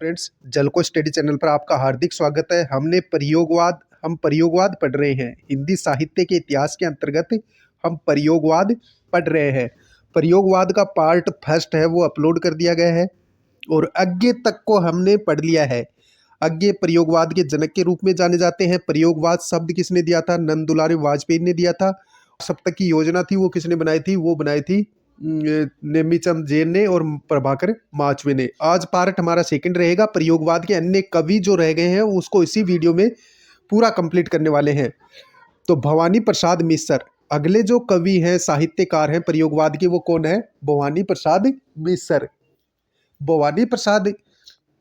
Friends, जलको study channel पर आपका हार्दिक स्वागत है। हम प्रयोगवाद पढ़ रहे हैं। हिंदी साहित्य के इतिहास के अंतर्गत हम प्रयोगवाद पढ़ रहे हैं। प्रयोगवाद का पार्ट फर्स्ट है, वो अपलोड कर दिया गया है और आगे तक को हमने पढ़ लिया है। आगे प्रयोगवाद के जनक के रूप में जाने जाते हैं। प्रयोगवाद शब्द किसने दिया था? नंद दुलारे वाजपेयी ने दिया था। सप्तक की योजना थी वो किसने बनाई थी? वो बनाई थी नेमीचंद जैन ने और प्रभाकर माचवे ने। आज पार्ट हमारा सेकंड रहेगा। प्रयोगवाद के अन्य कवि जो रह गए हैं उसको इसी वीडियो में पूरा कंप्लीट करने वाले हैं। तो भवानी प्रसाद मिश्र अगले जो कवि हैं, साहित्यकार हैं प्रयोगवाद के, वो कौन है? भवानी प्रसाद मिश्र। भवानी प्रसाद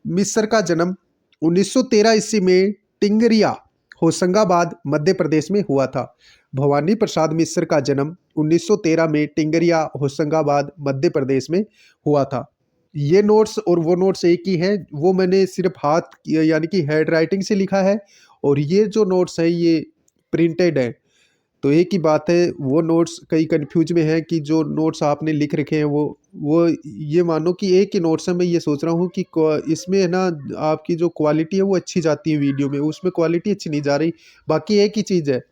मिश्र का जन्म 1913 ईस्वी में टिंगरिया, होशंगाबाद, मध्य प्रदेश में हुआ था। भवानी प्रसाद मिश्र का जन्म 1913 में टिंगरिया, होशंगाबाद, मध्य प्रदेश में हुआ था। ये नोट्स और वो नोट्स एक ही हैं। वो मैंने सिर्फ हाथ यानी कि हैंड राइटिंग से लिखा है और ये जो नोट्स हैं ये प्रिंटेड है। तो एक ही बात है, वो नोट्स कई कंफ्यूज में है कि जो नोट्स आपने लिख रखे हैं वो ये मानो कि एक ही नोट्स है। मैं ये सोच रहा हूँ कि इसमें है ना आपकी जो क्वालिटी है वो अच्छी जाती है वीडियो में, उसमें क्वालिटी अच्छी नहीं जा रही। बाकी एक ही चीज़ है।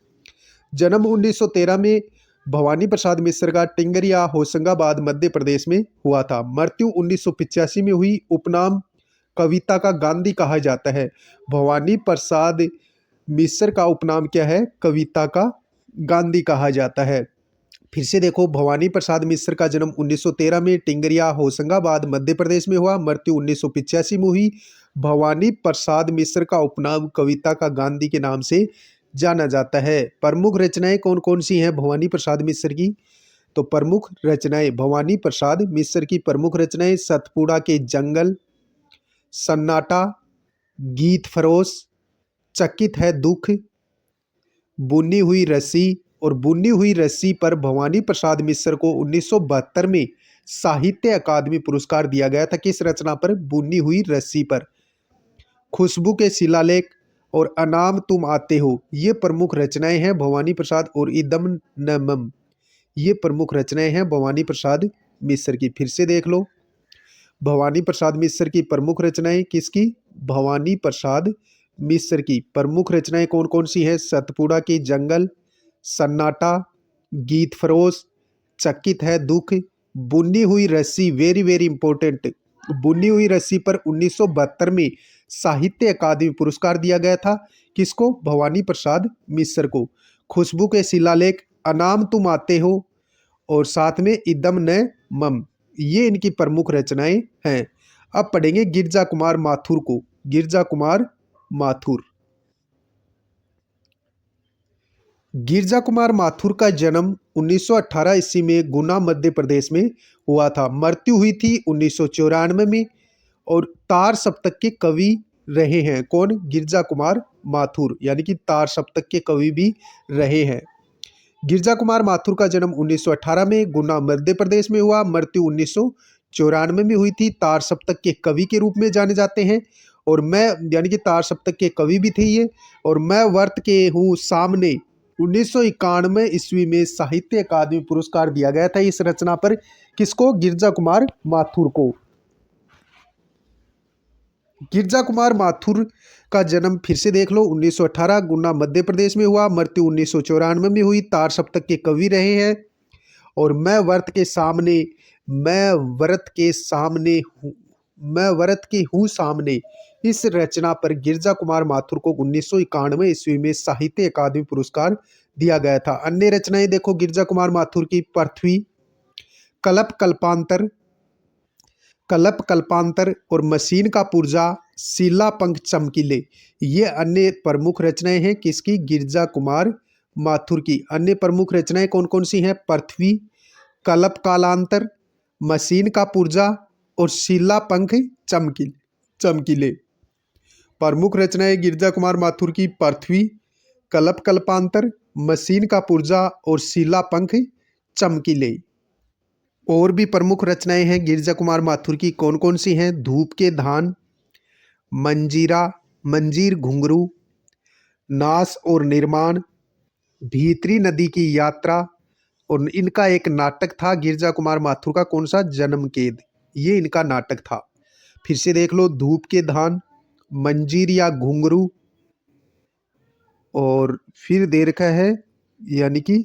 जन्म 1913 में भवानी प्रसाद मिश्र का टिंगरिया, होशंगाबाद, मध्य प्रदेश में हुआ था। मृत्यु 1985 में हुई। उपनाम कविता का गांधी कहा जाता है। भवानी प्रसाद मिश्र का उपनाम क्या है? कविता का गांधी कहा जाता है। फिर से देखो, भवानी प्रसाद मिश्र का जन्म 1913 में टिंगरिया, होशंगाबाद, मध्य प्रदेश में हुआ। मृत्यु 1985 में हुई। भवानी प्रसाद मिश्र का उपनाम कविता का गांधी के नाम से जाना जाता है। प्रमुख रचनाएं कौन कौन सी हैं भवानी प्रसाद मिश्र की? तो प्रमुख रचनाएं भवानी प्रसाद मिश्र की प्रमुख रचनाएं सतपुड़ा के जंगल, सन्नाटा, गीत फरोश, चकित है दुख, बुनी हुई रस्सी। और बुनी हुई रस्सी पर भवानी प्रसाद मिश्र को 1972 में साहित्य अकादमी पुरस्कार दिया गया था। किस रचना पर? बुनी हुई रस्सी पर। खुशबू के शिलालेख और अनाम तुम आते हो, ये प्रमुख रचनाएं हैं भवानी प्रसाद। और इदम नमम, ये प्रमुख रचनाएं हैं भवानी प्रसाद मिश्र की। फिर से देख लो, भवानी प्रसाद मिश्र की प्रमुख रचनाएं किसकी? भवानी प्रसाद मिश्र की प्रमुख रचनाएं कौन कौन सी हैं? सतपुड़ा के जंगल, सन्नाटा, गीत फरोश, चकित है दुख, बुनी हुई रस्सी। Very very important. बुनी हुई रस्सी पर 1972 में साहित्य अकादमी पुरस्कार दिया गया था। किसको? भवानी प्रसाद मिश्र को। खुशबू के शिलालेख, अनाम तुम आते हो और साथ में इदम न मम, ये इनकी प्रमुख रचनाएं हैं। अब पढ़ेंगे गिरजा कुमार माथुर को। गिरजा कुमार माथुर। गिरजा कुमार माथुर का जन्म 1918 ईस्वी में गुना, मध्य प्रदेश में हुआ था। मृत्यु हुई थी 1994 में और तार सप्तक के कवि रहे हैं। कौन? गिरजा कुमार माथुर, यानी कि तार सप्तक के कवि भी रहे हैं। गिरजा कुमार माथुर का जन्म 1918 में गुना, मध्य प्रदेश में हुआ। मृत्यु 1994 में हुई थी। तार सप्तक के कवि के रूप में जाने जाते हैं और मैं यानी कि तार सप्तक के कवि भी थे ये। और मैं वर्त के हूँ सामने 1991 ईस्वी में साहित्य अकादमी पुरस्कार दिया गया था इस रचना पर। किसको? गिरजा कुमार माथुर को। गिरजा कुमार माथुर का जन्म फिर से देख लो, 1918 गुना, मध्य प्रदेश में हुआ। मृत्यु 1994 में हुई। तार सप्तक के कवि रहे हैं और मैं व्रत के सामने, मैं व्रत के सामने हूँ, मैं व्रत के हूँ सामने, इस रचना पर गिरजा कुमार माथुर को 1991 ईस्वी में साहित्य अकादमी पुरस्कार दिया गया था। अन्य रचनाएं देखो गिरजा कुमार माथुर की, पृथ्वी, कल्प कल्पांतर, कल्प कल्पांतर और मशीन का पुर्जा, शीला पंख चमकीले, ये अन्य प्रमुख रचनाएं हैं। किसकी? गिरजा कुमार माथुर की। अन्य प्रमुख रचनाएं कौन कौन सी हैं? पृथ्वी, कल्प कालांतर, मशीन का पुर्जा और शीला पंख चमकीले। प्रमुख रचनाएं गिरजा कुमार माथुर की पृथ्वी, कल्प कल्पांतर, मशीन का पुर्जा और शीला पंख चमकीले। और भी प्रमुख रचनाएं हैं गिरजा कुमार माथुर की, कौन कौन सी हैं? धूप के धान, मंजीरा, मंजीर घुंघरू, नाश और निर्माण, भीतरी नदी की यात्रा। और इनका एक नाटक था गिरजा कुमार माथुर का, कौन सा? जन्मकेद, ये इनका नाटक था। फिर से देख लो, धूप के धान, मंजीर या घुंघरू, और फिर दे रखा है यानी कि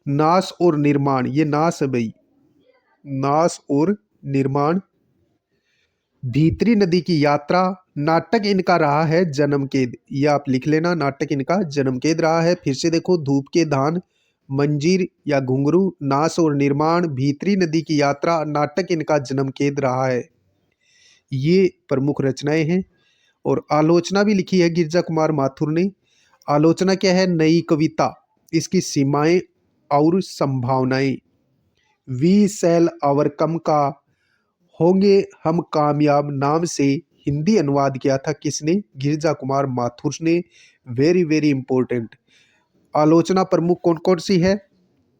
नाश और निर्माण, ये नाश है भाई, नाश और निर्माण। भीतरी नदी की यात्रा, नाटक इनका रहा है जन्मकेद, ये आप लिख लेना, नाटक इनका जन्मकेद रहा है। फिर से देखो, धूप के धान, मंजीर या घुंघरू, नाश और निर्माण, भीतरी नदी की यात्रा, नाटक इनका जन्मकेद रहा है। ये प्रमुख रचनाएं हैं। और आलोचना भी लिखी है गिरजा कुमार माथुर ने। आलोचना क्या है? नई कविता, इसकी सीमाएं और संभावनाएं। वी शैल ओवरकम का होंगे हम कामयाब नाम से हिंदी अनुवाद किया था किसने? गिरजा कुमार माथुर ने। Very very important. आलोचना प्रमुख कौन कौन सी है?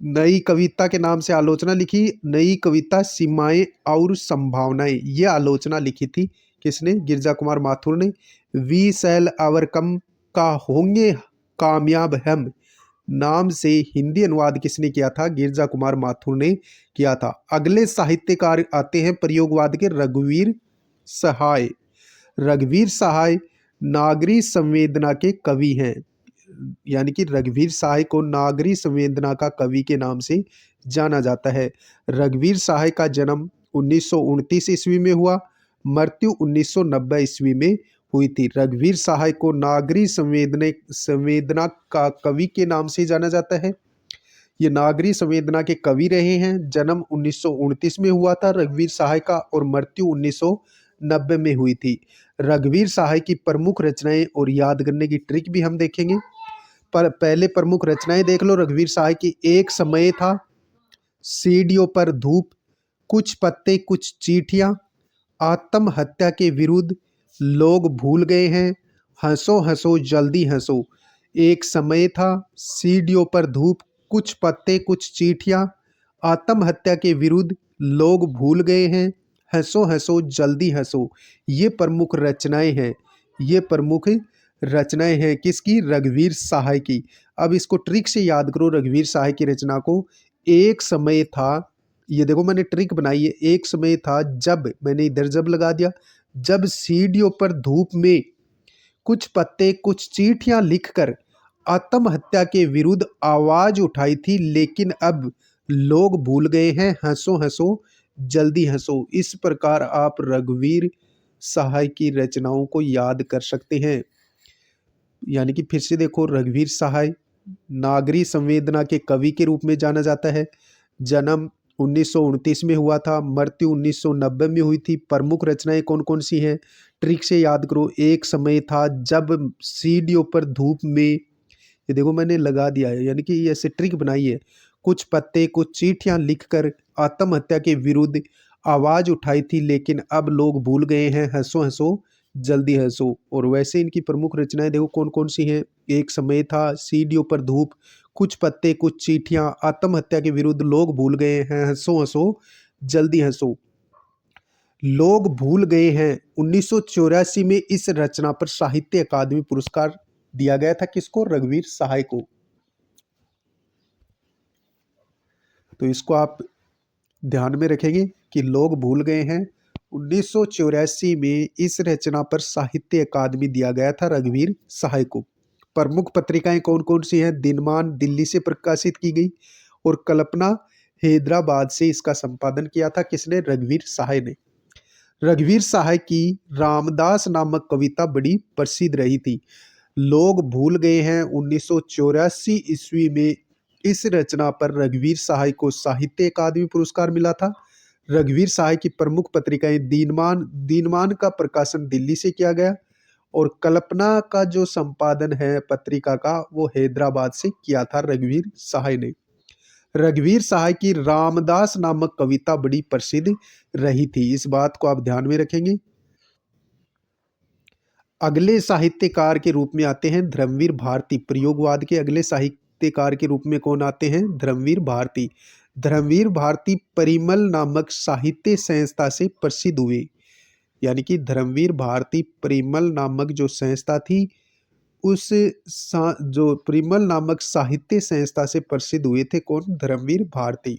नई कविता के नाम से आलोचना लिखी, नई कविता, सीमाएं और संभावनाएं, ये आलोचना लिखी थी किसने? गिरजा कुमार माथुर ने। वी शैल ओवरकम का होंगे कामयाब हम नाम से हिंदी अनुवाद किसने किया था? गिरजा कुमार माथुर ने किया था। अगले साहित्यकार आते हैं प्रयोगवाद के रघुवीर सहाय। रघुवीर सहाय नागरी संवेदना के कवि हैं, यानी कि रघुवीर सहाय को नागरी संवेदना का कवि के नाम से जाना जाता है। रघुवीर सहाय का जन्म 1929 ईस्वी में हुआ, मृत्यु 1990 ईस्वी में हुई थी। रघुवीर सहाय को नागरी संवेदना का कवि के नाम से जाना जाता है। ये नागरी संवेदना के कवि रहे हैं। जन्म 1929 में हुआ था रघुवीर सहाय का, और मृत्यु 1990 में हुई थी। रघुवीर सहाय की प्रमुख रचनाएं और याद करने की ट्रिक भी हम देखेंगे। पर पहले प्रमुख रचनाएं देख लो रघुवीर सहाय की। एक समय था, सीढ़ियों पर धूप, कुछ पत्ते कुछ चींटियां, आत्महत्या के विरुद्ध, लोग भूल गए हैं, हंसो हंसो जल्दी हंसो। एक समय था, सीढ़ियों पर धूप, कुछ पत्ते कुछ चींटियां, आत्महत्या के विरुद्ध, लोग भूल गए हैं, हंसो हंसो जल्दी हंसो। ये प्रमुख रचनाएं हैं, ये प्रमुख रचनाएं हैं किसकी? रघुवीर सहाय की। अब इसको ट्रिक से याद करो रघुवीर सहाय की रचना को। एक समय था, ये देखो मैंने ट्रिक बनाई है। एक समय था जब, मैंने इधर जब लगा दिया, जब सीढ़ियों पर धूप में कुछ पत्ते कुछ चींटियां लिखकर आत्महत्या के विरुद्ध आवाज उठाई थी, लेकिन अब लोग भूल गए हैं, हंसो हंसो जल्दी हंसो। इस प्रकार आप रघुवीर सहाय की रचनाओं को याद कर सकते हैं। यानी कि फिर से देखो, रघुवीर सहाय नागरी संवेदना के कवि के रूप में जाना जाता है। जन्म 1929 में हुआ था, मृत्यु 1990 में हुई थी। प्रमुख रचनाएं कौन कौन सी हैं? ट्रिक से याद करो। एक समय था जब, सीढ़ियों पर धूप में, ये देखो मैंने लगा दिया है, यानी कि ऐसे ट्रिक बनाई है। कुछ पत्ते कुछ चींटियां लिखकर आत्महत्या के विरुद्ध आवाज उठाई थी, लेकिन अब लोग भूल गए हैं, हंसो हंसो जल्दी हंसो। और वैसे इनकी प्रमुख रचनाएं देखो कौन कौन सी हैं। एक समय था, सीढ़ियों पर धूप, कुछ पत्ते कुछ चींटियां, आत्महत्या के विरुद्ध, लोग भूल गए हैं, हंसो हंसो जल्दी हंसो। लोग भूल गए हैं 1984 में इस रचना पर साहित्य अकादमी पुरस्कार दिया गया था किसको? रघुवीर सहाय को। तो इसको आप ध्यान में रखेंगे कि लोग भूल गए हैं 1984 में इस रचना पर साहित्य अकादमी दिया गया था रघुवीर सहाय को। प्रमुख पत्रिकाएं कौन कौन सी हैं? दिनमान दिल्ली से प्रकाशित की गई, और कल्पना हैदराबाद से इसका संपादन किया था किसने? रघुवीर सहाय ने। रघुवीर सहाय की रामदास नामक कविता बड़ी प्रसिद्ध रही थी। लोग भूल गए हैं 1984 ईस्वी में इस रचना पर रघुवीर सहाय को साहित्य अकादमी पुरस्कार मिला था। रघुवीर सहाय की प्रमुख पत्रिकाएं दीनमान, दीनमान का प्रकाशन दिल्ली से किया गया, और कल्पना का जो संपादन है पत्रिका का, वो हैदराबाद से किया था रघुवीर सहाय ने। रघुवीर सहाय की रामदास नामक कविता बड़ी प्रसिद्ध रही थी, इस बात को आप ध्यान में रखेंगे। अगले साहित्यकार के रूप में आते हैं धर्मवीर भारती। प्रयोगवाद के अगले साहित्यकार के रूप में कौन आते हैं? धर्मवीर भारती। धर्मवीर भारती परिमल नामक साहित्य संस्था से प्रसिद्ध हुए, यानी कि धर्मवीर भारती परिमल नामक जो संस्था थी, उस जो परिमल नामक साहित्य संस्था से प्रसिद्ध हुए थे कौन? धर्मवीर भारती।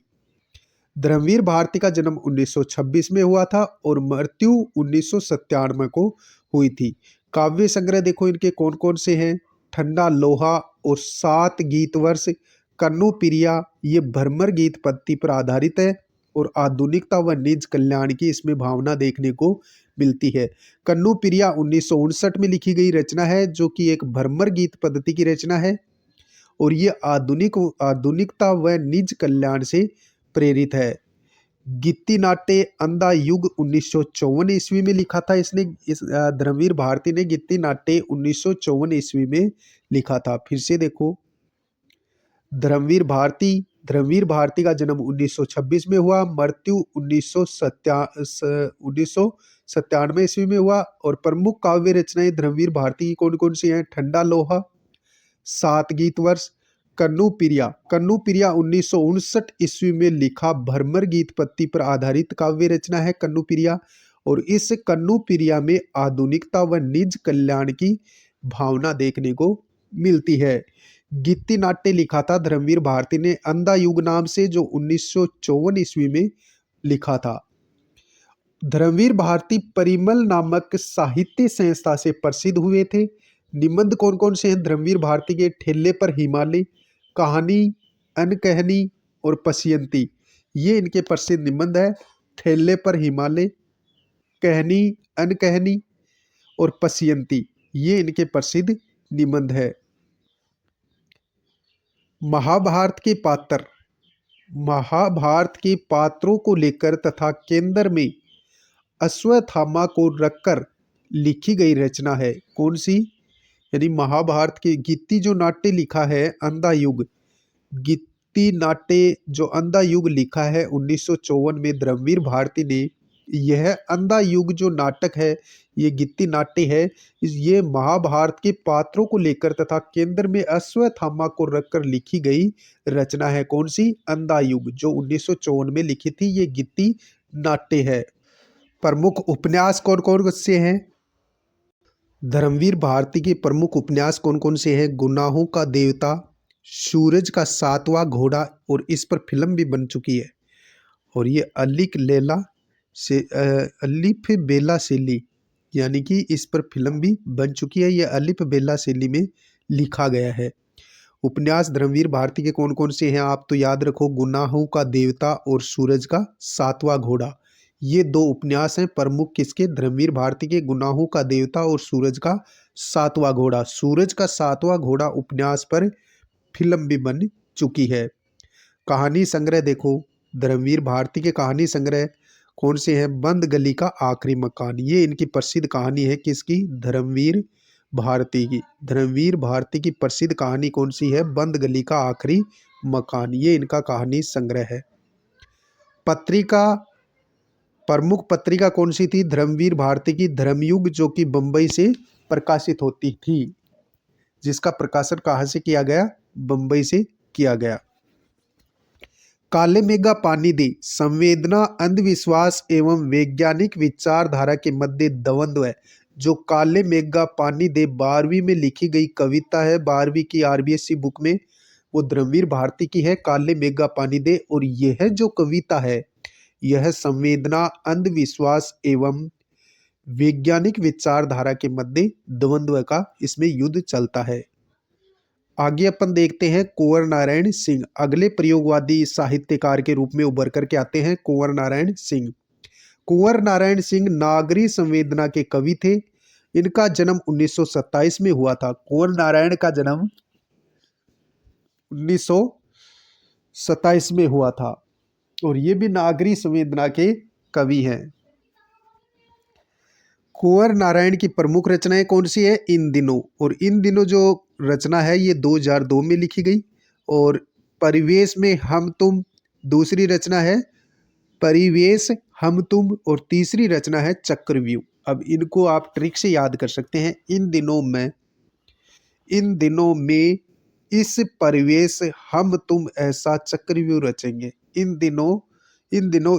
धर्मवीर भारती का जन्म 1926 में हुआ था और मृत्यु 1997 को हुई थी। काव्य संग्रह देखो इनके कौन कौन से हैं। ठंडा लोहा और 7 गीत वर्ष, कन्नू पिरिया ये भ्रमर गीत पद्धति पर आधारित है और आधुनिकता व निज कल्याण की इसमें भावना देखने को मिलती है। कन्नू पिरिया 1959 में लिखी गई रचना है जो कि एक भ्रमर गीत पद्धति की रचना है और ये आधुनिकता व निज कल्याण से प्रेरित है। गित्ती नाट्य अंधा युग 1954 ईस्वी में लिखा था इसने। इस धर्मवीर भारती ने गित्ती नाट्य 1954 ईस्वी में लिखा था। फिर से देखो, धर्मवीर भारती का जन्म 1926 में हुआ, मृत्यु 1997 ईस्वी में हुआ और प्रमुख काव्य रचनाएं धर्मवीर भारती की कौन कौन सी हैं। ठंडा लोहा, 7 गीत वर्ष, कन्नू पिरिया 1959 ईस्वी में लिखा भ्रमर गीत पद्धति पर आधारित काव्य रचना है कन्नू पिरिया और इस कन्नू पिरिया में आधुनिकता व निज कल्याण की भावना देखने को मिलती है। गित्ती नाट्य लिखा था धर्मवीर भारती ने अंधा युग नाम से, जो 1954 ईस्वी में लिखा था। धर्मवीर भारती परिमल नामक साहित्य संस्था से प्रसिद्ध हुए थे। निबंध कौन कौन से हैं धर्मवीर भारती के। ठेले पर हिमालय, कहानी, अनकहनी और पसियंती, ये इनके प्रसिद्ध निबंध है। ठेले पर हिमालय, कहनी, अनकहनी और पसियंती, ये इनके प्रसिद्ध निबंध है। महाभारत के पात्र, महाभारत के पात्रों को लेकर तथा केंद्र में अश्वत्थामा को रखकर लिखी गई रचना है कौन सी। यानी महाभारत के गित्ती जो नाट्य लिखा है अंधा युग, गित्ती नाट्य जो अंधा युग लिखा है 1954 में धर्मवीर भारती ने, यह अंधा युग जो नाटक है, ये गित्ती नाट्य है, ये महाभारत के पात्रों को लेकर तथा केंद्र में अश्वत्थामा को रखकर लिखी गई रचना है कौन सी। अंधा युग जो 1954 में लिखी थी, ये गित्ती नाट्य है। प्रमुख उपन्यास कौन कौन से हैं। धर्मवीर भारती के प्रमुख उपन्यास कौन कौन से हैं। गुनाहों का देवता, सूरज का 7वां घोड़ा और इस पर फिल्म भी बन चुकी है और ये अलिफ बेला शैली, यानी कि इस पर फिल्म भी बन चुकी है। ये अलिफ बेला शैली में लिखा गया है। उपन्यास धर्मवीर भारती के कौन कौन से हैं आप तो याद रखो, गुनाहों का देवता और सूरज का 7वां घोड़ा, ये 2 उपन्यास हैं प्रमुख किसके, धर्मवीर भारती के। गुनाहों का देवता और सूरज का 7वां घोड़ा। सूरज का 7वां घोड़ा उपन्यास पर फिल्म भी बन चुकी है। कहानी संग्रह देखो, धर्मवीर भारती के कहानी संग्रह कौन से हैं। बंद गली का आखिरी मकान, ये इनकी प्रसिद्ध कहानी है किसकी, धर्मवीर भारती की। धर्मवीर भारती की प्रसिद्ध कहानी कौन सी है, बंद गली का आखिरी मकान, ये इनका कहानी संग्रह है। पत्रिका, प्रमुख पत्रिका कौन सी थी धर्मवीर भारती की, धर्मयुग, जो कि बंबई से प्रकाशित होती थी, जिसका प्रकाशन कहाँ से किया गया, बंबई से किया गया। काले मेघा पानी दे, संवेदना, अंधविश्वास एवं वैज्ञानिक विचारधारा के मध्य द्वंद्व है। जो काले मेघा पानी दे 12वीं में लिखी गई कविता है, 12वीं की आरबीएससी बुक में, वो धर्मवीर भारती की है, काले मेघा पानी दे। और यह जो कविता है, यह संवेदना, अंधविश्वास एवं वैज्ञानिक विचारधारा के मध्य द्वंद्व का इसमें युद्ध चलता है। आगे अपन देखते हैं कुंवर नारायण सिंह, अगले प्रयोगवादी साहित्यकार के रूप में उभर करके आते हैं कुंवर नारायण सिंह। कुंवर नारायण सिंह नागरी संवेदना के कवि थे। इनका जन्म 1927 में हुआ था। कुंवर नारायण का जन्म 1927 में हुआ था और ये भी नागरी संवेदना के कवि हैं। कुंवर नारायण की प्रमुख रचनाएं कौन सी है, इन दिनों। और इन दिनों जो रचना है ये 2002 में लिखी गई। और परिवेश में हम तुम दूसरी रचना है, परिवेश हम तुम, और तीसरी रचना है चक्रव्यूह। अब इनको आप ट्रिक से याद कर सकते हैं। इन दिनों में इस परिवेश हम तुम ऐसा चक्रव्यूह रचेंगे। इन दिनों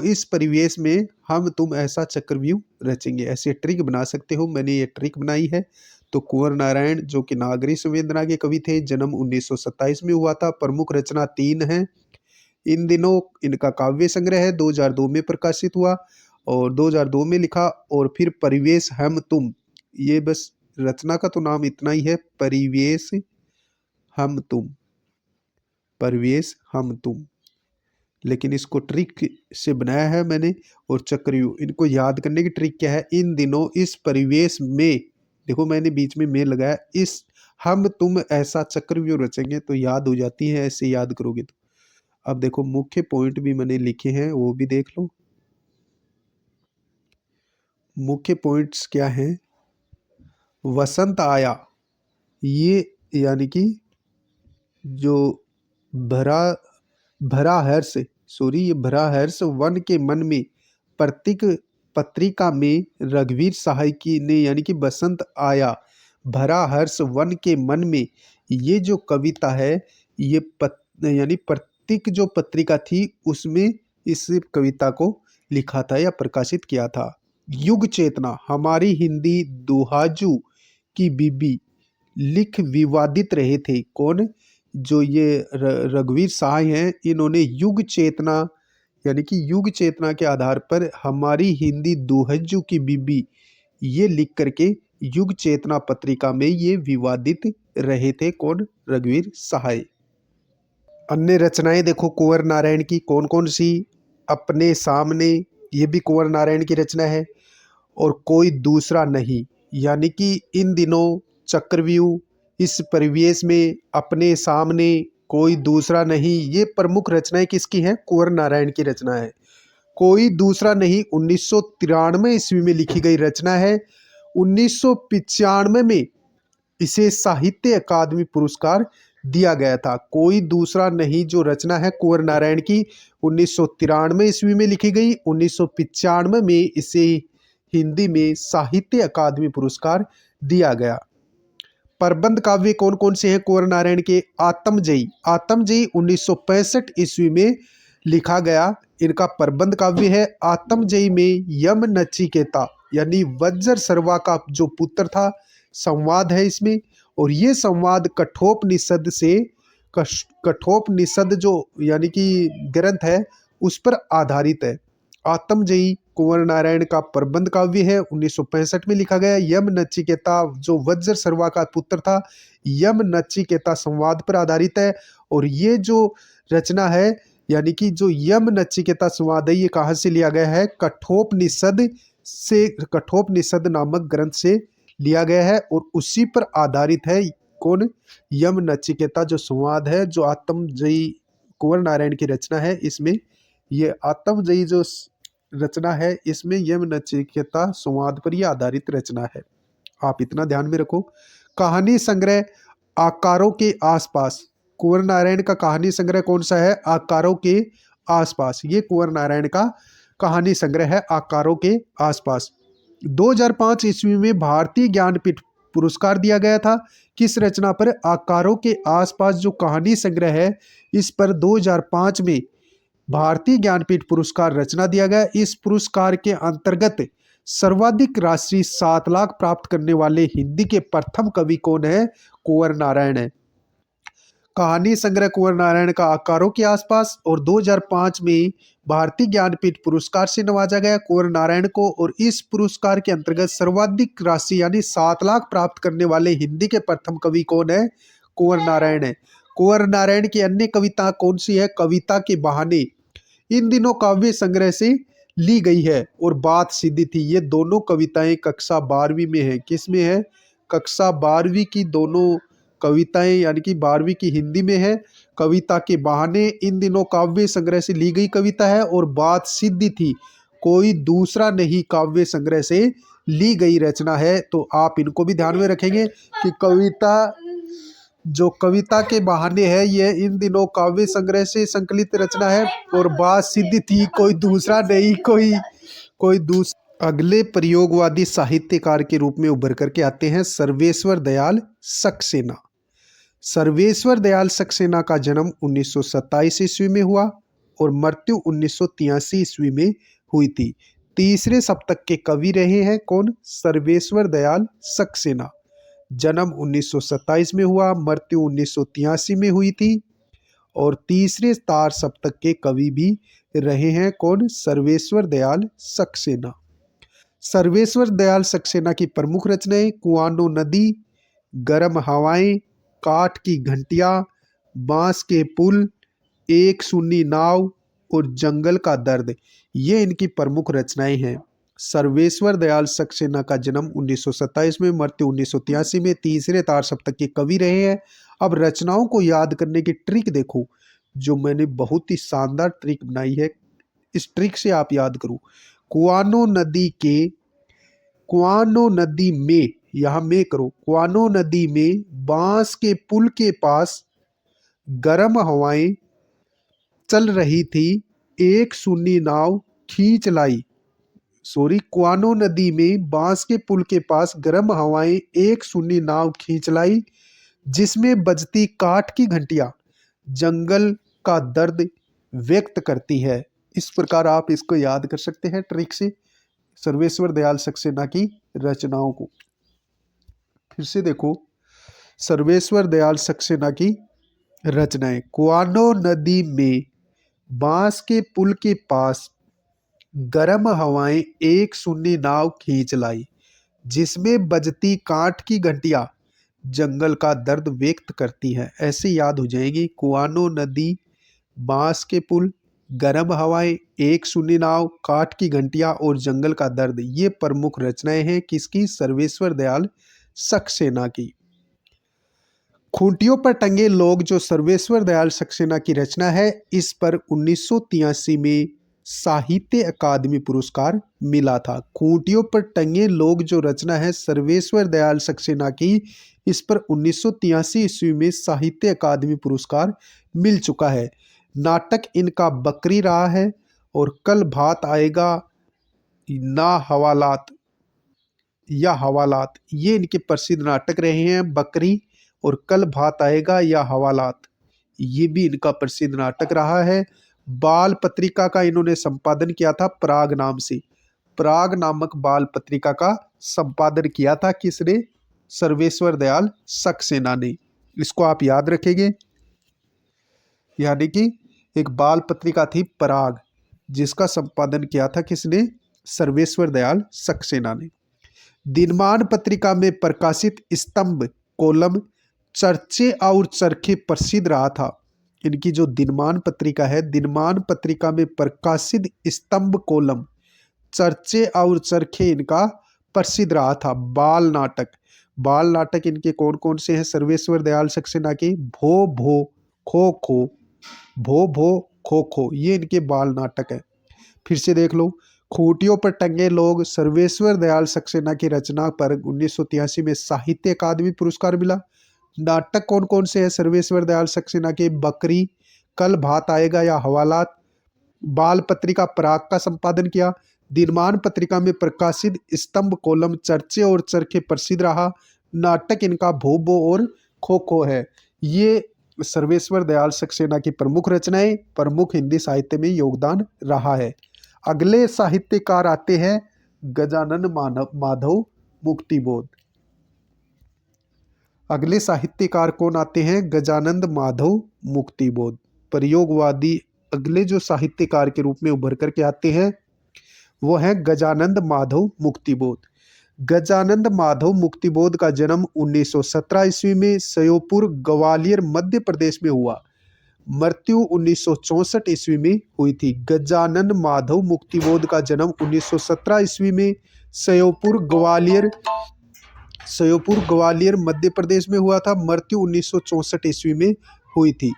इस परिवेश में हम तुम ऐसा चक्रव्यूह रचेंगे। ऐसे ट्रिक बना सकते हो, मैंने ये ट्रिक बनाई है। तो कुंवर नारायण जो कि नागरी संवेदना के कवि थे, जन्म 1927 में हुआ था। प्रमुख रचना 3 हैं, इन दिनों इनका काव्य संग्रह है, 2002 में प्रकाशित हुआ और 2002 में लिखा। और फिर परिवेश हम तुम, ये बस रचना का तो नाम इतना ही है, परिवेश हम तुम, परिवेश हम तुम, लेकिन इसको ट्रिक से बनाया है मैंने। और चक्रव्यूह, इनको याद करने की ट्रिक क्या है, इन दिनों इस परिवेश में, देखो मैंने बीच में लगाया, इस हम तुम ऐसा चक्रव्यूह रचेंगे तो याद हो जाती है, ऐसे याद करोगे तो। अब देखो मुख्य पॉइंट भी मैंने लिखे हैं, वो भी देख लो। मुख्य पॉइंट्स क्या हैं, वसंत आया, ये यानी कि जो भरा भरा हर्ष, सॉरी ये भरा हर्ष वन के मन में, प्रतीक पत्रिका में रघुवीर सहाय की ने यानी कि बसंत आया भरा हर्ष वन के मन में, ये जो कविता है ये यानी प्रतीक जो पत्रिका थी उसमें इस कविता को लिखा था या प्रकाशित किया था। युग चेतना, हमारी हिंदी दुहाजू की बीबी लिख विवादित रहे थे। कौन, जो ये रघुवीर सहाय हैं, इन्होंने युग चेतना यानी कि युग चेतना के आधार पर हमारी हिंदी दुहज्जू की बीबी ये लिख करके युग चेतना पत्रिका में ये विवादित रहे थे। कौन, रघुवीर सहाय। अन्य रचनाएं देखो कुंवर नारायण की, कौन कौन सी, अपने सामने, ये भी कुंवर नारायण की रचना है। और कोई दूसरा नहीं, यानी कि इन दिनों, चक्रव्यूह, इस परिवेश में, अपने सामने, कोई दूसरा नहीं, ये प्रमुख रचनाएं किसकी हैं, कुंवर नारायण की रचना है। कोई दूसरा नहीं 1993 ईस्वी में लिखी गई रचना है। 1995 में इसे साहित्य अकादमी पुरस्कार दिया गया था। कोई दूसरा नहीं जो रचना है कुंवर नारायण की 1993 ईस्वी में लिखी गई, 1995 में इसे हिंदी में साहित्य अकादमी पुरस्कार दिया गया। प्रबंध काव्य कौन कौन से हैं कुंवर नारायण के, आत्मजयी, आत्मजयी 1965 ईस्वी में लिखा गया इनका प्रबंध काव्य है। आत्मजयी में यम नचिकेता यानी वज्र सर्वा का जो पुत्र था संवाद है इसमें, और ये संवाद कठोपनिषद से, कठोपनिषद जो यानी कि ग्रंथ है उस पर आधारित है। आत्मजयी कुंवर नारायण का प्रबंध काव्य है, 1965 में लिखा गया। यम नचिकेता जो वज्र सर्वा का पुत्र था, यम नचिकेता संवाद पर आधारित है। और ये जो रचना है यानी कि जो यम नचिकेता संवाद है, ये कहाँ से लिया गया है, कठोपनिषद से, कठोपनिषद नामक ग्रंथ से लिया गया है और उसी पर आधारित है। कौन, यम नचिकेता जो संवाद है, जो आत्मजयी कुंवर नारायण की रचना है, इसमें ये आत्मजयी जो रचना है इसमें यम नचिकेता संवाद पर यह आधारित रचना है। आप इतना ध्यान में रखो। कहानी संग्रह आकारों के आसपास, कुंवर नारायण का कहानी संग्रह कौन सा है, आकारों के आसपास, ये कुंवर नारायण का कहानी संग्रह है, आकारों के आसपास। 2005 ईस्वी में भारतीय ज्ञानपीठ पुरस्कार दिया गया था किस रचना पर, आकारों के आसपास जो कहानी संग्रह है इस पर 2005 में भारतीय ज्ञानपीठ पुरस्कार रचना दिया गया। इस पुरस्कार के अंतर्गत सर्वाधिक राशि 7 लाख प्राप्त करने वाले हिंदी के प्रथम कवि कौन है, कुंवर नारायण है। कहानी संग्रह कुंवर नारायण का आकारों के आसपास, और 2005 में भारतीय ज्ञानपीठ पुरस्कार से नवाजा गया कुंवर नारायण को। और इस पुरस्कार के अंतर्गत सर्वाधिक राशि यानी 7 लाख प्राप्त करने वाले हिंदी के प्रथम कवि कौन है, कुंवर नारायण है। कुंवर नारायण की अन्य कविता कौन सी है, कविता के बहाने, इन दिनों काव्य संग्रह से ली गई है। और बात सीधी थी, ये दोनों कविताएं कक्षा 12वीं में है, किस में है, कक्षा 12वीं की दोनों कविताएं यानी कि 12वीं की हिंदी में है। कविता के बहाने इन दिनों काव्य संग्रह से ली गई कविता है। और बात सिद्धि थी, कोई दूसरा नहीं काव्य संग्रह से ली गई रचना है। तो आप इनको भी ध्यान में रखेंगे कि कविता जो कविता के बहाने है ये इन दिनों काव्य संग्रह से संकलित रचना है। और बात सिद्धि थी, कोई दूसरा नहीं, कोई दूसरा। अगले प्रयोगवादी साहित्यकार के रूप में उभर करके आते हैं सर्वेश्वर दयाल सक्सेना। सर्वेश्वर दयाल सक्सेना का जन्म 1927 ईस्वी में हुआ और मृत्यु 1983 ईस्वी में हुई थी। तीसरे शतक के कवि रहे हैं कौन, सर्वेश्वर दयाल सक्सेना। जन्म 1927 में हुआ, मृत्यु 1983 में हुई थी। और तीसरे तार सप्तक के कवि भी रहे हैं कौन? सर्वेश्वर दयाल सक्सेना। सर्वेश्वर दयाल सक्सेना की प्रमुख रचनाएं कुआनो नदी, गर्म हवाएं, काठ की घंटियां, बांस के पुल, एक सुन्नी नाव और जंगल का दर्द, ये इनकी प्रमुख रचनाएं हैं। सर्वेश्वर दयाल सक्सेना का जन्म 1927 में, मृत्यु 1983 में, तीसरे तार सप्तक के कवि रहे हैं। अब रचनाओं को याद करने की ट्रिक देखो, जो मैंने बहुत ही शानदार ट्रिक बनाई है, इस ट्रिक से आप याद करो। कुआनो नदी में, यहां में करो, कुआनो नदी में बांस के पुल के पास गर्म हवाएं चल रही थी, एक सुन्नी नाव खींच लाई। कुआनो नदी में बांस के पुल के पास गर्म हवाएं एक सुन्नी नाव खींच लाई, जिसमें बजती काठ की घंटियां जंगल का दर्द व्यक्त करती है। इस प्रकार आप इसको याद कर सकते हैं ट्रिक से, सर्वेश्वर दयाल सक्सेना की रचनाओं को। फिर से देखो, सर्वेश्वर दयाल सक्सेना की रचनाएं। कुआनो नदी में बांस के पुल के पास गर्म हवाएं एक सुन्नी नाव खींच लाई, जिसमें बजती काठ की घंटियां जंगल का दर्द व्यक्त करती है। ऐसे याद हो जाएगी, कुआनो नदी, बांस के पुल, गर्म हवाएं, एक सुन्नी नाव, काठ की घंटियां और जंगल का दर्द, ये प्रमुख रचनाएं हैं किसकी? सर्वेश्वर दयाल सक्सेना की। खूंटियों पर टंगे लोग जो सर्वेश्वर दयाल सक्सेना की रचना है, इस पर 1983 में साहित्य अकादमी पुरस्कार मिला था। खूंटियों पर टंगे लोग जो रचना है सर्वेश्वर दयाल सक्सेना की, इस पर 1983 ईस्वी में साहित्य अकादमी पुरस्कार मिल चुका है। नाटक इनका बकरी रहा है और कल भात आएगा ना हवालात या हवालात, ये इनके प्रसिद्ध नाटक रहे हैं। बकरी और कल भात आएगा या हवालात, ये भी इनका प्रसिद्ध नाटक रहा है। बाल पत्रिका का इन्होंने संपादन किया था पराग नाम से। पराग नामक बाल पत्रिका का संपादन किया था किसने? सर्वेश्वर दयाल सक्सेना ने। इसको आप याद रखेंगे, यानी कि एक बाल पत्रिका थी पराग, जिसका संपादन किया था किसने? सर्वेश्वर दयाल सक्सेना ने। दिनमान पत्रिका में प्रकाशित स्तंभ कॉलम चर्चे और चरखे प्रसिद्ध रहा था। इनकी जो दिनमान पत्रिका है, दिनमान पत्रिका में प्रकाशित स्तंभ कॉलम चर्चे और चरखे इनका प्रसिद्ध रहा था। बाल नाटक इनके कौन कौन से हैं? सर्वेश्वर दयाल सक्सेना के भो भो खो खो, भो भो खो खो, ये इनके बाल नाटक है। फिर से देख लो, खूंटियों पर टंगे लोग सर्वेश्वर दयाल सक्सेना की रचना पर 1983 में साहित्य अकादमी पुरस्कार मिला। नाटक कौन कौन से हैं सर्वेश्वर दयाल सक्सेना के? बकरी, कल भात आएगा या हवालात। बाल पत्रिका पराग का संपादन किया। दिनमान पत्रिका में प्रकाशित स्तंभ कॉलम चर्चे और चरखे प्रसिद्ध रहा। नाटक इनका भो भो और खो खो है। ये सर्वेश्वर दयाल सक्सेना की प्रमुख रचनाएं, प्रमुख हिंदी साहित्य में योगदान रहा है। अगले साहित्यकार आते हैं गजानन माधव मुक्तिबोध। अगले साहित्यकार कौन आते हैं? गजानंद माधव मुक्तिबोध। प्रयोगवादी अगले जो साहित्यकार के रूप में उभर करके आते हैं वो हैं गजानंद माधव मुक्तिबोध। गजानंद माधव मुक्तिबोध का जन्म 1917 ईस्वी में सयोपुर ग्वालियर मध्य प्रदेश में हुआ। मृत्यु 1964 ईस्वी में हुई थी। गजानन माधव मुक्तिबोध का जन्म 1917 ईस्वी में सयोपुर ग्वालियर मध्य प्रदेश में हुआ था। मृत्यु 1964 ईस्वी में हुई थी।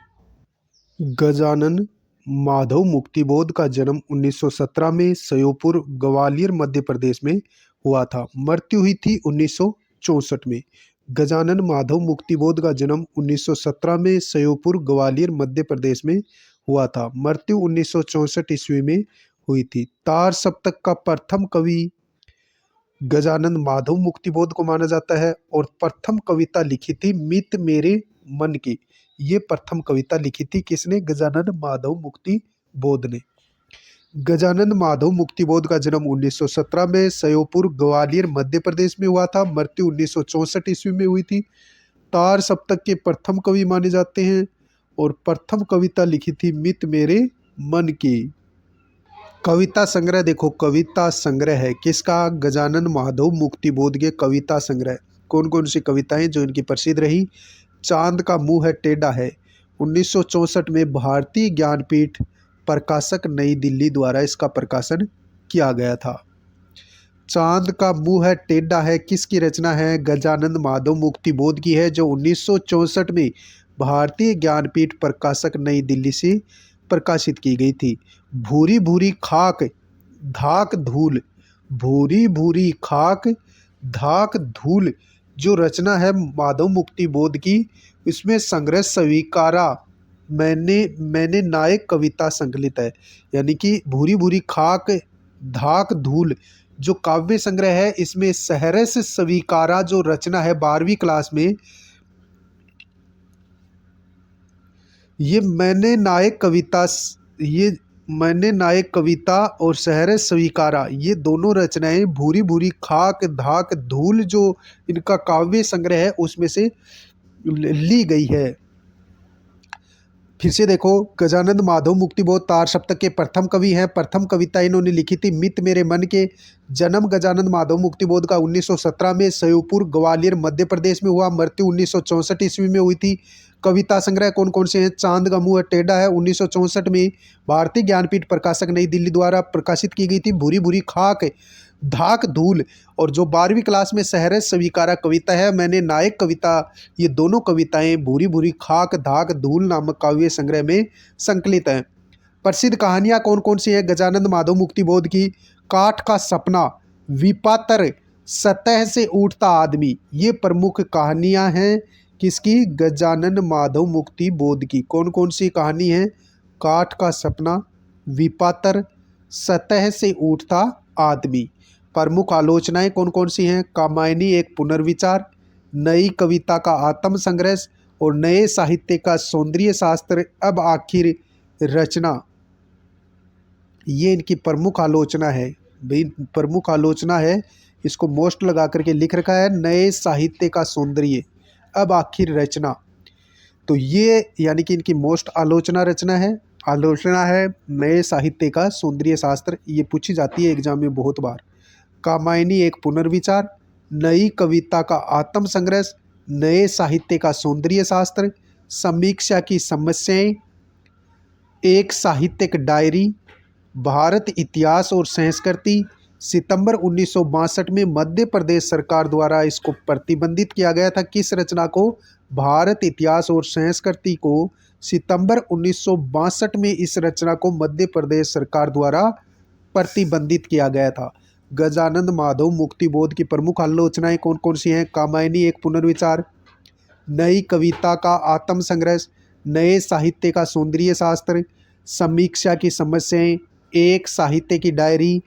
गजानन माधव मुक्तिबोध का जन्म 1917 में सयोपुर ग्वालियर मध्य प्रदेश में हुआ था। मृत्यु हुई थी 1964 में। गजानन माधव मुक्तिबोध का जन्म 1917 में सयोपुर ग्वालियर मध्य प्रदेश में हुआ था। मृत्यु 1964 ईस्वी में हुई थी। तार सप्तक का प्रथम कवि गजानन माधव मुक्तिबोध को माना जाता है और प्रथम कविता लिखी थी मित मेरे मन की। ये प्रथम कविता लिखी थी किसने? गजानन माधव मुक्तिबोध ने। गजानन माधव मुक्तिबोध का जन्म 1917 में सयोपुर ग्वालियर मध्य प्रदेश में हुआ था। मृत्यु 1964 ईस्वी में हुई थी। तार सप्तक के प्रथम कवि माने जाते हैं और प्रथम कविता लिखी थी मित मेरे मन की। कविता संग्रह देखो, कविता संग्रह है किसका? गजानन माधव मुक्तिबोध के कविता संग्रह। कौन कौन सी कविताएं जो इनकी प्रसिद्ध रही? चांद का मुंह है टेढ़ा है, 1964 में भारतीय ज्ञानपीठ प्रकाशक नई दिल्ली द्वारा इसका प्रकाशन किया गया था। चांद का मुंह है टेढ़ा है किसकी रचना है? गजानन माधव मुक्तिबोध की है, जो 1964 में भारतीय ज्ञानपीठ प्रकाशक नई दिल्ली से प्रकाशित की गई थी। भूरी भूरी खाक धाक धूल, भूरी भूरी खाक धाक धूल जो रचना है माधव मुक्तिबोध की, इसमें संग्रह स्वीकारा मैंने मैंने नायक कविता संकलित है। यानी कि भूरी भूरी खाक धाक धूल जो काव्य संग्रह है, इसमें सहरस स्वीकारा जो रचना है 12वीं क्लास में, ये मैंने नायक कविता और सहरस स्वीकारा, ये दोनों रचनाएं भूरी भूरी खाक धाक धूल जो इनका काव्य संग्रह है उसमें से ली गई है। फिर से देखो, गजानन माधव मुक्तिबोध तार सप्तक के प्रथम कवि हैं। प्रथम कविता इन्होंने लिखी थी मित मेरे मन के। जन्म गजानन माधव मुक्तिबोध का 1917 में सयूपुर ग्वालियर मध्य प्रदेश में हुआ। मृत्यु 1964 ईस्वी में हुई थी। कविता संग्रह कौन कौन से हैं? चांद का मुंह टेढ़ा है 1964 में भारतीय ज्ञानपीठ प्रकाशक नई दिल्ली द्वारा प्रकाशित की गई थी। भूरी भूरी खाक धाक धूल, और जो 12वीं क्लास में सहरस स्वीकारा कविता है मैंने नायक कविता, ये दोनों कविताएं भूरी भूरी खाक धाक धूल नामक काव्य संग्रह में संकलित हैं। प्रसिद्ध कहानियां कौन कौन सी हैं गजानन माधव मुक्तिबोध की? काठ का सपना, विपातर, सतह से उठता आदमी, ये प्रमुख कहानियां हैं किसकी? गजानन माधव मुक्तिबोध की। कौन कौन सी कहानी है? काठ का सपना, विपातर, सतह से उठता आदमी। प्रमुख आलोचनाएं कौन कौन सी हैं? कामायनी एक पुनर्विचार, नई कविता का आत्म संग्रह और नए साहित्य का सौंदर्य शास्त्र, अब आखिर रचना, ये इनकी प्रमुख आलोचना है। भाई प्रमुख आलोचना है, इसको मोस्ट लगा करके लिख रखा है, नए साहित्य का सौंदर्य, अब आखिर रचना। तो ये यानी कि इनकी मोस्ट आलोचना रचना है, आलोचना है नए साहित्य का सौंदर्य शास्त्र, ये पूछी जाती है एग्जाम में बहुत बार। कामायनी एक पुनर्विचार, नई कविता का आत्म संग्रह, नए साहित्य का सौंदर्य शास्त्र, समीक्षा की समस्याएं, एक साहित्यिक डायरी, भारत इतिहास और संस्कृति। सितंबर 1962 में मध्य प्रदेश सरकार द्वारा इसको प्रतिबंधित किया गया था। किस रचना को? भारत इतिहास और संस्कृति को सितंबर 1962 में इस रचना को मध्य प्रदेश सरकार द्वारा प्रतिबंधित किया गया था। गजानन माधव मुक्तिबोध की प्रमुख आलोचनाएं कौन कौन सी हैं? कामायनी एक पुनर्विचार, नई कविता का आत्म संग्रह, नए साहित्य का सौंदर्य शास्त्र, समीक्षा की समस्याएं, एक साहित्य की डायरी,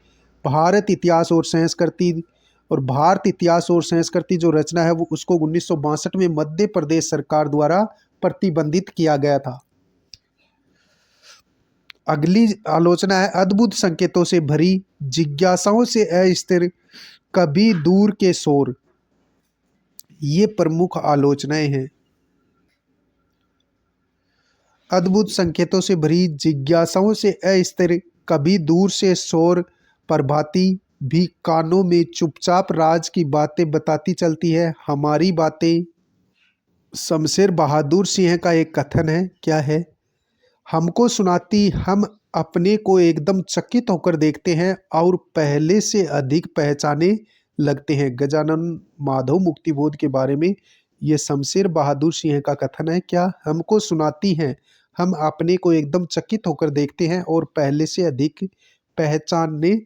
भारत इतिहास और संस्कृति। और भारत इतिहास और संस्कृति जो रचना है वो उसको 1962 में मध्य प्रदेश सरकार द्वारा प्रतिबंधित किया गया था। अगली आलोचना है अद्भुत संकेतों से भरी, जिज्ञासाओं से अस्थिर, कभी दूर के शोर, ये प्रमुख आलोचनाएं हैं। अद्भुत संकेतों से भरी, जिज्ञासाओं से अस्थिर, कभी दूर से शोर, प्रभाती भी कानों में चुपचाप राज की बातें बताती चलती है, हमारी बातें। शमशेर बहादुर सिंह का एक कथन है, क्या है? हमको सुनाती, हम अपने को एकदम चकित होकर देखते हैं और पहले से अधिक पहचाने लगते हैं। गजानन माधव मुक्तिबोध के बारे में ये शमशेर बहादुर सिंह का कथन है, क्या? हमको सुनाती हैं, हम अपने को एकदम चकित होकर देखते हैं और पहले से अधिक पहचानने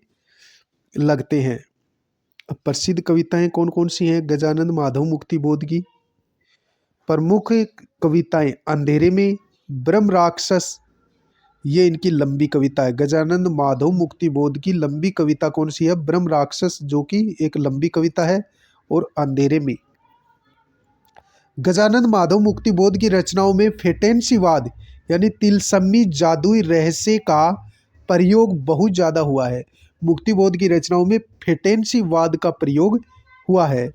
लगते हैं। प्रसिद्ध कविताएं कौन कौन सी हैं गजानन माधव मुक्तिबोध की? प्रमुख कविताएं अंधेरे में, ब्रह्म राक्षस, ये इनकी लंबी कविता है। गजानन माधव मुक्तिबोध की लंबी कविता कौन सी है? ब्रह्म राक्षस, जो कि एक लंबी कविता है, और अंधेरे में। गजानन माधव मुक्तिबोध की रचनाओं में फेटेंसीवाद यानी तिलस्मी जादुई रहस्य का प्रयोग बहुत ज़्यादा हुआ है। मुक्तिबोध की रचनाओं में फेटेंसीवाद का प्रयोग हुआ है।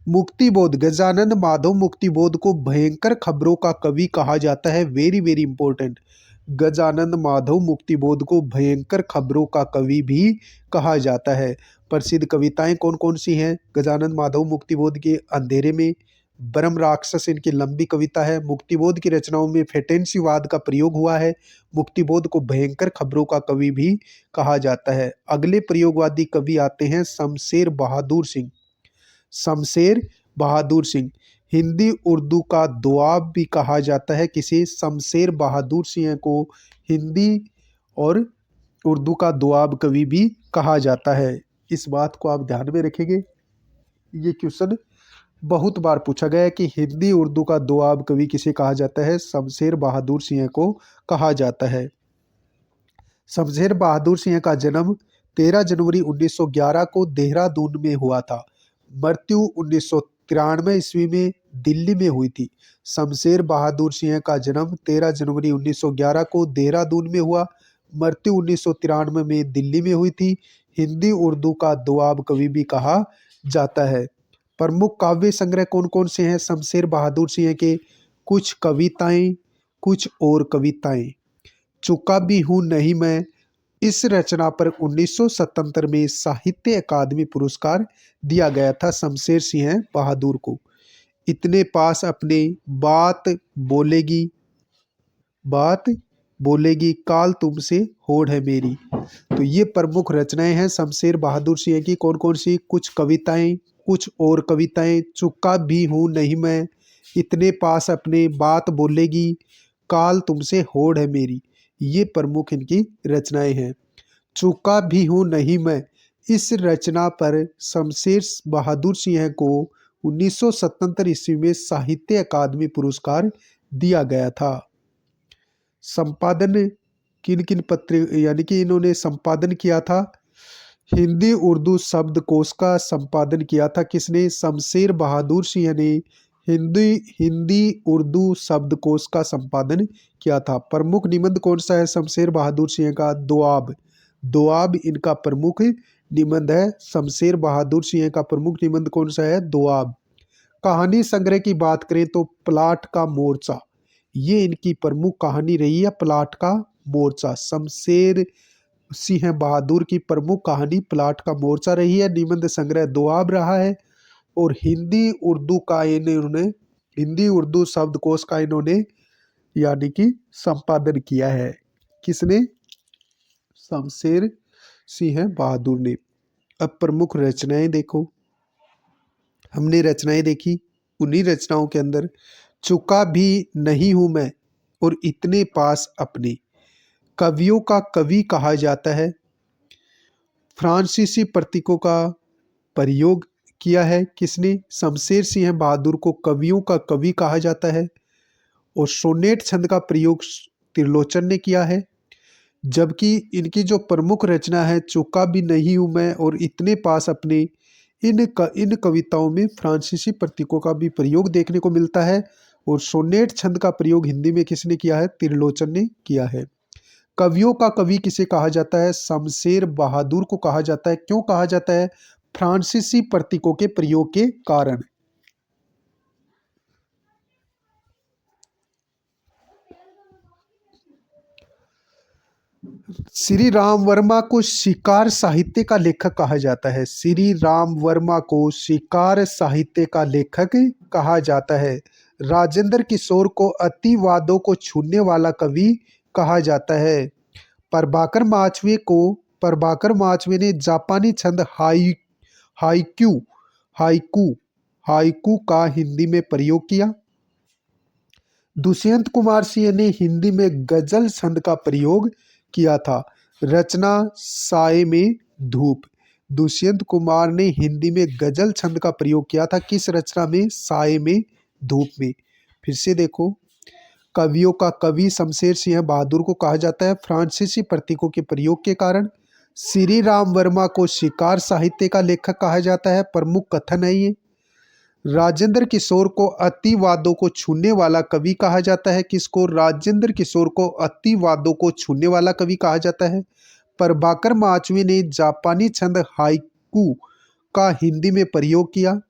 मुक्तिबोध, गजानन माधव मुक्तिबोध को भयंकर खबरों का कवि कहा जाता है। Very very important. Gajanan Madhav Muktibodh को भयंकर खबरों का कवि भी कहा जाता है। प्रसिद्ध कविताएं कौन कौन सी हैं गजानन माधव मुक्तिबोध के? अंधेरे में, ब्रह्म राक्षस इनकी लंबी कविता है। मुक्तिबोध की रचनाओं में फेटेंसीवाद का प्रयोग हुआ है। मुक्तिबोध को भयंकर खबरों का कवि भी कहा जाता है। अगले प्रयोगवादी कवि आते हैं शमशेर बहादुर सिंह। शमशेर बहादुर सिंह हिंदी उर्दू का दोआब भी कहा जाता है। किसे? शमशेर बहादुर सिंह को हिंदी और उर्दू का दोआब कवि भी कहा जाता है। इस बात को आप ध्यान में रखेंगे। ये क्वेश्चन बहुत बार पूछा गया है कि हिंदी उर्दू का दोआब कवि किसे कहा जाता है? शमशेर बहादुर सिंह को कहा जाता है। शमशेर बहादुर सिंह का जन्म 13 जनवरी 1911 को देहरादून में हुआ था। मृत्यु 1993 ईस्वी में दिल्ली में हुई थी। शमशेर बहादुर सिंह का जन्म 13 जनवरी 1911 को देहरादून में हुआ। मृत्यु 1993 में दिल्ली में हुई थी। हिंदी उर्दू का दोआब कवि भी कहा जाता है। प्रमुख काव्य संग्रह कौन कौन से हैं शमशेर बहादुर सिंह के? कुछ कविताएं, कुछ और कविताएं। चुका भी हूँ नहीं मैं, इस रचना पर 1977 में साहित्य अकादमी पुरस्कार दिया गया था शमशेर सिंह बहादुर को। इतने पास अपने, बात बोलेगी काल तुमसे होड़ है मेरी। तो ये प्रमुख रचनाएं हैं शमशेर बहादुर सिंह की। कौन कौन सी? कुछ कविताएं, कुछ और कविताएं, चुका भी हूँ नहीं मैं, इतने पास अपने, बात बोलेगी, काल तुमसे होड़ है मेरी। ये प्रमुख इनकी रचनाएं हैं। चूका भी हूँ नहीं मैं, इस रचना पर शमशेर बहादुर सिंह को 1977 ईस्वी में साहित्य अकादमी पुरस्कार दिया गया था। संपादन किन किन पत्र यानी कि इन्होंने संपादन किया था? हिंदी उर्दू शब्दकोश का संपादन किया था। किसने? शमशेर बहादुर सिंह ने हिंदी उर्दू शब्दकोश का संपादन किया था। प्रमुख निबंध कौन सा है शमशेर बहादुर सिंह का? दोआब। दोआब इनका प्रमुख निबंध है। शमशेर बहादुर सिंह का प्रमुख निबंध कौन सा है? दोआब। कहानी संग्रह की बात करें तो प्लाट का मोर्चा, ये इनकी प्रमुख कहानी रही है। प्लाट का मोर्चा शमशेर सिंह बहादुर की प्रमुख कहानी प्लाट का मोर्चा रही है। निबंध संग्रह दोआब रहा है। और हिंदी उर्दू शब्दकोश का इन्होंने यानी कि संपादन किया है। किसने? शमशेर सिंह बहादुर ने। अब प्रमुख रचनाएं देखो। हमने रचनाएं देखी। उन्हीं रचनाओं के अंदर चुका भी नहीं हूं मैं और इतने पास अपने, कवियों का कवि कहा जाता है। फ्रांसीसी प्रतीकों का प्रयोग किया है। किसने? शमशेर सिंह बहादुर को कवियों का कवि कहा जाता है। और सोनेट छंद का प्रयोग त्रिलोचन ने किया है। जबकि इनकी जो प्रमुख रचना है चुका भी नहीं हूं मैं और इतने पास अपने, इन कविताओं में फ्रांसीसी प्रतीकों का भी प्रयोग देखने को मिलता है। और सोनेट छंद का प्रयोग हिंदी में किसने किया है? त्रिलोचन ने किया है। कवियों का कवि किसे कहा जाता है? शमशेर बहादुर को कहा जाता है। क्यों कहा जाता है? फ्रांसीसी प्रतीकों के प्रयोग के कारण। श्री राम वर्मा को शिकार साहित्य का लेखक कहा जाता है। श्री राम वर्मा को शिकार साहित्य का लेखक कहा जाता है। राजेंद्र किशोर को अतिवादों को छूने वाला कवि कहा जाता है। प्रभाकर माचवे ने जापानी छंद हाइकू हाइकू का हिंदी में प्रयोग किया। दुष्यंत कुमार सिंह ने हिंदी में गजल छंद का प्रयोग किया था। रचना साए में धूप। दुष्यंत कुमार ने हिंदी में गजल छंद का प्रयोग किया था। किस रचना में? साए में धूप में। फिर से देखो, कवियों का कवि शमशेर सिंह बहादुर को कहा जाता है फ्रांसीसी प्रतीकों के प्रयोग के कारण। श्री राम वर्मा को शिकार साहित्य का लेखक कहा जाता है। प्रमुख कथन है ये। राजेंद्र किशोर को अतिवादों को छूने वाला कवि कहा जाता है। किसको? राजेंद्र किशोर को अतिवादों को छूने वाला कवि कहा जाता है। प्रभाकर माचवे ने जापानी छंद हाइकू का हिंदी में प्रयोग किया।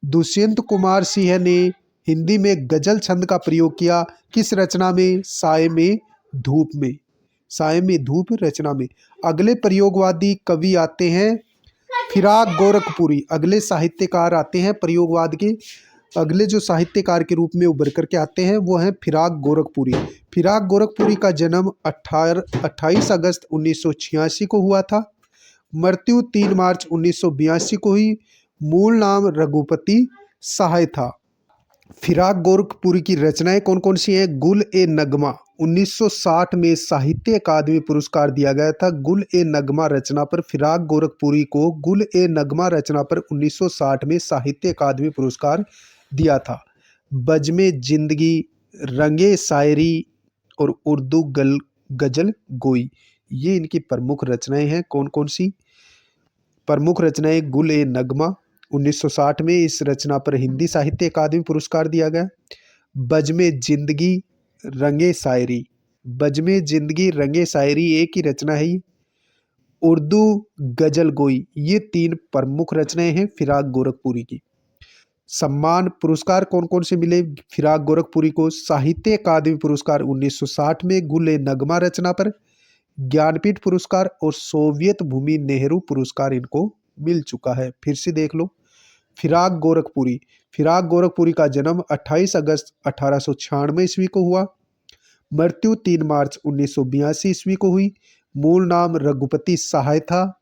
दुष्यंत कुमार सिंह ने हिंदी में गजल छंद का प्रयोग किया किस रचना में? साय में धूप में। साय में धूप रचना में। अगले प्रयोगवादी कवि आते हैं फिराक गोरखपुरी। अगले साहित्यकार आते हैं प्रयोगवाद के अगले जो साहित्यकार के रूप में उभर करके आते हैं वो हैं फिराक गोरखपुरी। फिराक गोरखपुरी का जन्म 28 अगस्त 1986 को हुआ था। मृत्यु 3 मार्च 1982 को हुई। मूल नाम रघुपति सहाय था। फिराक गोरखपुरी की रचनाएं कौन कौन सी हैं? गुल ए नगमा 1960 में साहित्य अकादमी पुरस्कार दिया गया था। गुल ए नगमा रचना पर फिराक गोरखपुरी को गुल ए नगमा रचना पर 1960 में साहित्य अकादमी पुरस्कार दिया था। बज़्म-ए जिंदगी, रंगे शायरी और उर्दू गजल गोई, ये इनकी प्रमुख रचनाएं हैं। कौन कौन सी प्रमुख रचनाएं? गुल ए नगमा 1960 में इस रचना पर हिंदी साहित्य अकादमी पुरस्कार दिया गया। बज़्म-ए जिंदगी, रंगे शायरी, बज़्म-ए जिंदगी रंगे शायरी एक ही रचना है ये। उर्दू गजल गोई, ये 3 प्रमुख रचनाएं हैं फिराक गोरखपुरी की। सम्मान पुरस्कार कौन कौन से मिले फिराक गोरखपुरी को? साहित्य अकादमी पुरस्कार 1960 में गुल ए नगमा रचना पर, ज्ञानपीठ पुरस्कार और सोवियत भूमि नेहरू पुरस्कार इनको मिल चुका है। फिर से देख लो फिराक गोरखपुरी। फिराक गोरखपुरी का जन्म 28 अगस्त 1896 ईस्वी को हुआ। मृत्यु 3 मार्च 1982 ईस्वी को हुई। मूल नाम रघुपति सहाय था।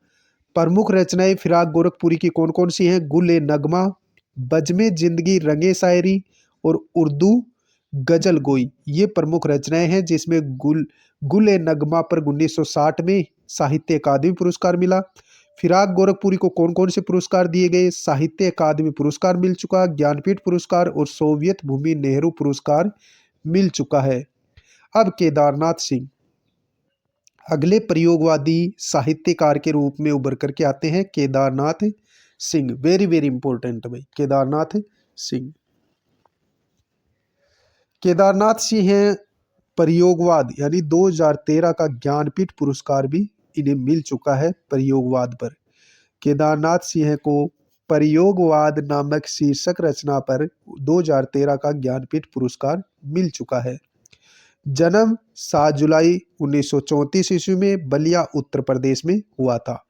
प्रमुख रचनाएं फिराक गोरखपुरी की कौन कौन सी हैं? गुल ए नगमा, बज़्म-ए जिंदगी रंगे शायरी और उर्दू गजल गोई, ये प्रमुख रचनाएं हैं जिसमें गुल ए नगमा पर 1960 में साहित्य अकादमी पुरस्कार मिला। फिराक गोरखपुरी को कौन कौन से पुरस्कार दिए गए? साहित्य अकादमी पुरस्कार मिल चुका, ज्ञानपीठ पुरस्कार और सोवियत भूमि नेहरू पुरस्कार मिल चुका है। अब केदारनाथ सिंह अगले प्रयोगवादी साहित्यकार के रूप में उभर करके आते हैं। Kedarnath Singh, very very important भाई, केदारनाथ सिंह। केदारनाथ सिंह हैं प्रयोगवाद यानी 2013 का ज्ञानपीठ पुरस्कार भी इन्हें मिल चुका है प्रयोगवाद पर। केदारनाथ सिंह को प्रयोगवाद नामक शीर्षक रचना पर 2013 का ज्ञानपीठ पुरस्कार मिल चुका है। जन्म 7 जुलाई 1934 ईस्वी में बलिया उत्तर प्रदेश में हुआ था।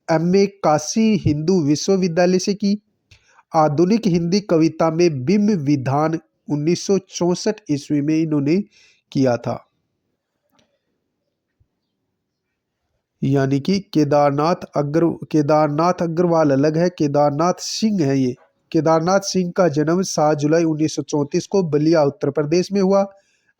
एमए काशी हिंदू विश्वविद्यालय से की। आधुनिक हिंदी कविता में बिंब विधान 1964 ईस्वी में इन्होंने किया था। यानी कि केदारनाथ अग्रवाल अलग है, केदारनाथ सिंह है ये। केदारनाथ सिंह का जन्म 7 जुलाई 1934 को बलिया उत्तर प्रदेश में हुआ।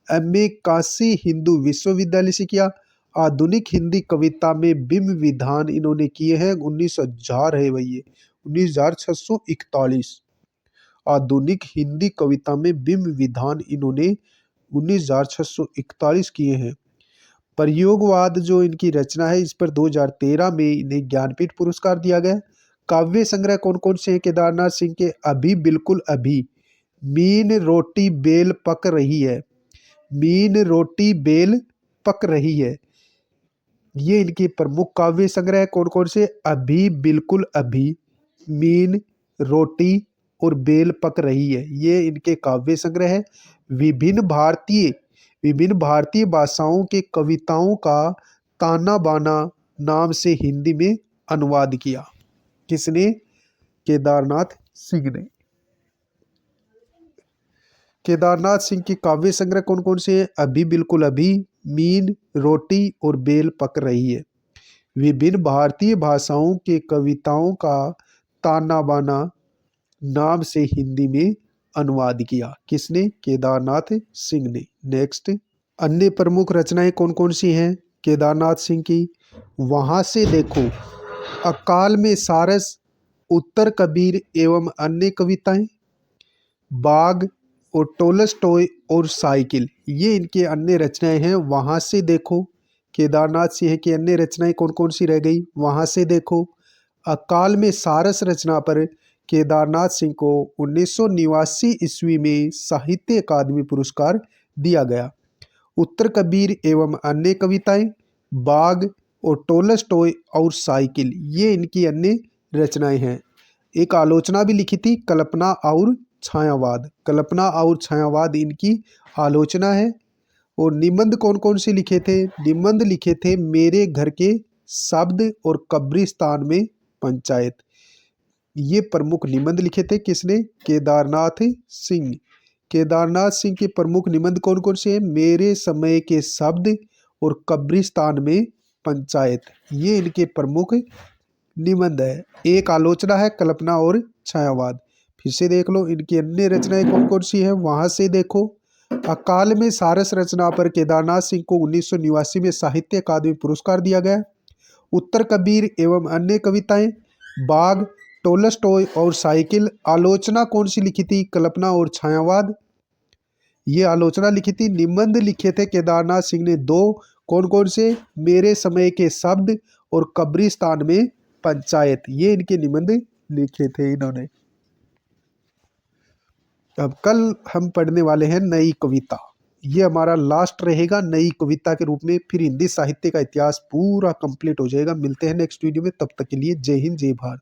एमए काशी हिंदू विश्वविद्यालय से किया। आधुनिक हिंदी कविता में बिंब विधान इन्होंने किए हैं 19,000 है भाई, ये 19,641। आधुनिक हिंदी कविता में बिंब विधान इन्होंने 19,641 किए हैं। प्रयोगवाद जो इनकी रचना है इस पर 2013 में इन्हें ज्ञानपीठ पुरस्कार दिया गया। काव्य संग्रह कौन कौन से हैं केदारनाथ सिंह के? अभी बिल्कुल अभी, मीन रोटी बेल पक रही है, मीन रोटी बेल पक रही है, ये इनके प्रमुख काव्य संग्रह कौन कौन से? अभी बिल्कुल अभी, मीन रोटी और बेल पक रही है, ये इनके काव्य संग्रह है। विभिन्न भारतीय भाषाओं के कविताओं का ताना बाना नाम से हिंदी में अनुवाद किया। किसने? केदारनाथ सिंह ने। केदारनाथ सिंह की काव्य संग्रह कौन कौन से हैं? अभी बिल्कुल अभी, मीन रोटी और बेल पक रही है। विभिन्न भारतीय भाषाओं के कविताओं का ताना बाना नाम से हिंदी में अनुवाद किया। किसने? केदारनाथ सिंह ने। नेक्स्ट, अन्य प्रमुख रचनाएं कौन कौन सी हैं केदारनाथ सिंह की? वहां से देखो, अकाल में सारस, उत्तर कबीर एवं अन्य कविताएं, बाग और टोलस्टॉय और साइकिल, ये इनके अन्य रचनाएं हैं। वहां से देखो, केदारनाथ सिंह की अन्य रचनाएं कौन कौन सी रह गई? वहां से देखो, अकाल में सारस रचना पर केदारनाथ सिंह को 1989 ईस्वी में साहित्य अकादमी पुरस्कार दिया गया। उत्तर कबीर एवं अन्य कविताएं, बाग और टोलस्टॉय और साइकिल, ये इनकी अन्य रचनाएं हैं। एक आलोचना भी लिखी थी, कल्पना और छायावाद। कल्पना और छायावाद इनकी आलोचना है। और निबंध कौन कौन से लिखे थे? निबंध लिखे थे मेरे घर के शब्द और कब्रिस्तान में पंचायत। ये प्रमुख निबंध लिखे थे किसने? केदारनाथ सिंह। केदारनाथ सिंह के प्रमुख निबंध कौन कौन से हैं? मेरे समय के शब्द और कब्रिस्तान में पंचायत। ये इनके प्रमुख निबंध है। एक आलोचना है, कल्पना और छायावाद। फिर से देख लो इनकी अन्य रचनाएं कौन कौन सी है, वहां से देखो। अकाल में सारस रचना पर केदारनाथ सिंह को 1989 में साहित्य अकादमी पुरस्कार दिया गया। उत्तर कबीर एवं अन्य कविताएं, बाघ, टोलस्टॉय और साइकिल। आलोचना कौन सी लिखी थी? कल्पना और छायावाद। ये आलोचना लिखी थी। निबंध लिखे थे केदारनाथ सिंह ने दो, कौन कौन से? मेरे समय के शब्द और कब्रिस्तान में पंचायत। ये इनके निबंध लिखे थे इन्होंने। अब कल हम पढ़ने वाले हैं नई कविता। ये हमारा लास्ट रहेगा नई कविता के रूप में, फिर हिंदी साहित्य का इतिहास पूरा कंप्लीट हो जाएगा। मिलते हैं नेक्स्ट वीडियो में, तब तक के लिए जय हिंद जय भारत।